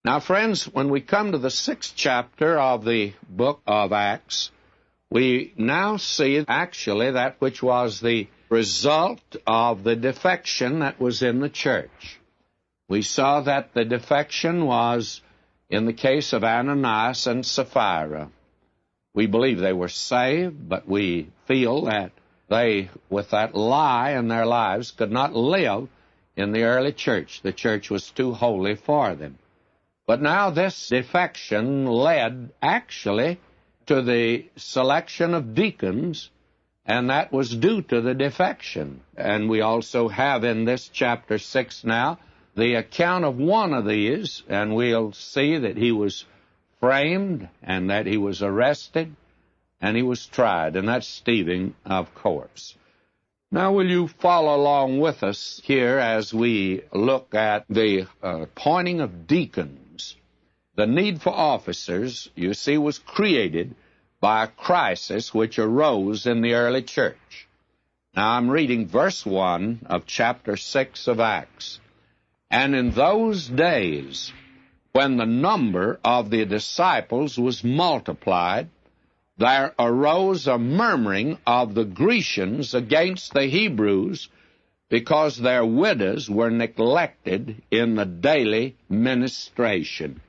Now, friends, when we come to the 6th chapter of the book of Acts, we now see actually that which was the result of the defection that was in the church. We saw that the defection was in the case of Ananias and Sapphira. We believe they were saved, but we feel that they, with that lie in their lives, could not live in the early church. The church was too holy for them. But now this defection led actually to the selection of deacons, and that was due to the defection. And we also have in this chapter 6 now the account of one of these, and we'll see that he was framed and that he was arrested and he was tried, and that's Stephen, of course. Now, will you follow along with us here as we look at the appointing of deacons? The need for officers, you see, was created by a crisis which arose in the early church. Now, I'm reading verse 1 of chapter 6 of Acts. And in those days, when the number of the disciples was multiplied, there arose a murmuring of the Grecians against the Hebrews, because their widows were neglected in the daily ministration.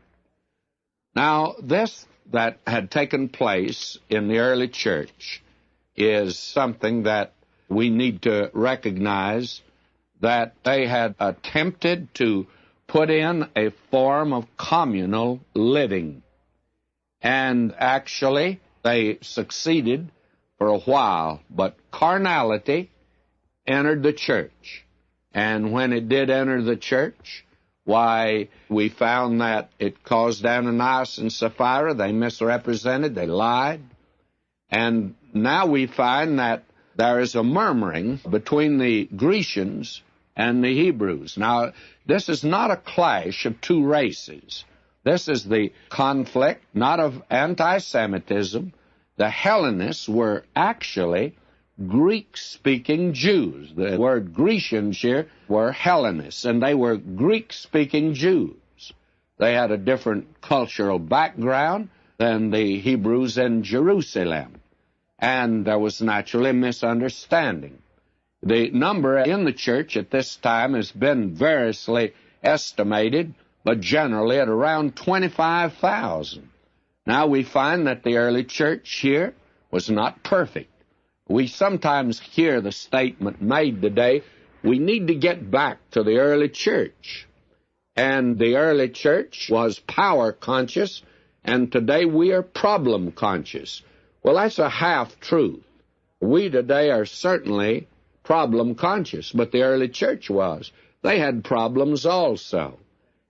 Now, this that had taken place in the early church is something that we need to recognize, that they had attempted to put in a form of communal living. And actually, they succeeded for a while, but carnality entered the church. And when it did enter the church, why, we found that it caused Ananias and Sapphira, they misrepresented, they lied. And now we find that there is a murmuring between the Grecians and the Hebrews. Now, this is not a clash of two races. This is the conflict, not of anti-Semitism. The Hellenists were actually Greek-speaking Jews. The word Grecians here were Hellenists, and they were Greek-speaking Jews. They had a different cultural background than the Hebrews in Jerusalem, and there was naturally misunderstanding. The number in the church at this time has been variously estimated, but generally at around 25,000. Now we find that the early church here was not perfect. We sometimes hear the statement made today, we need to get back to the early church. And the early church was power conscious, and today we are problem conscious. Well, that's a half-truth. We today are certainly problem conscious, but the early church was. They had problems also.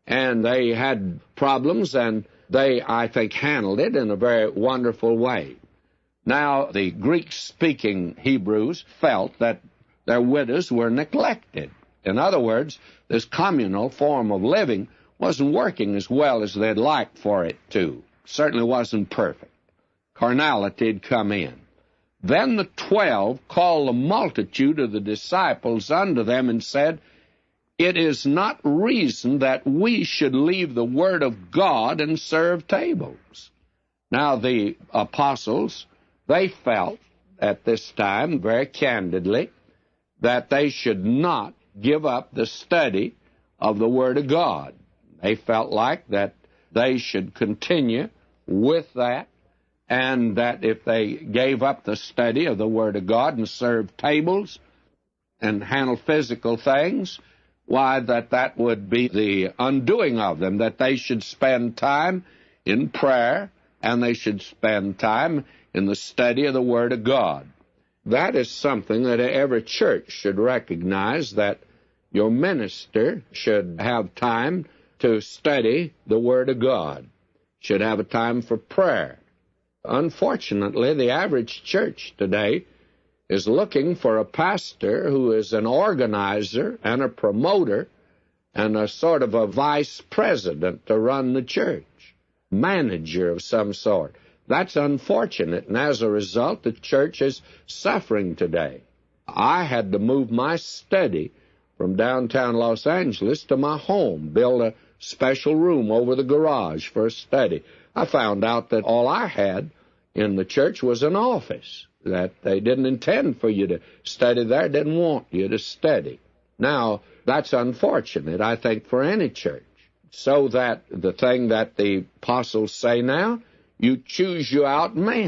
And they had problems, and they, I think, handled it in a very wonderful way. Now, the Greek-speaking Hebrews felt that their widows were neglected. In other words, this communal form of living wasn't working as well as they'd like for it to. Certainly wasn't perfect. Carnality had come in. Then the 12 called the multitude of the disciples unto them and said, It is not reason that we should leave the word of God and serve tables. Now, the apostles, they felt at this time, very candidly, that they should not give up the study of the Word of God. They felt like that they should continue with that, and that if they gave up the study of the Word of God and served tables and handled physical things, why, that would be the undoing of them, that they should spend time in prayer and they should spend time in the study of the Word of God. That is something that every church should recognize, that your minister should have time to study the Word of God, should have a time for prayer. Unfortunately, the average church today is looking for a pastor who is an organizer and a promoter and a sort of a vice president to run the church, manager of some sort. That's unfortunate, and as a result, the church is suffering today. I had to move my study from downtown Los Angeles to my home, build a special room over the garage for a study. I found out that all I had in the church was an office, that they didn't intend for you to study there, didn't want you to study. Now, that's unfortunate, I think, for any church. So that the thing that the apostles say now, you choose you out men.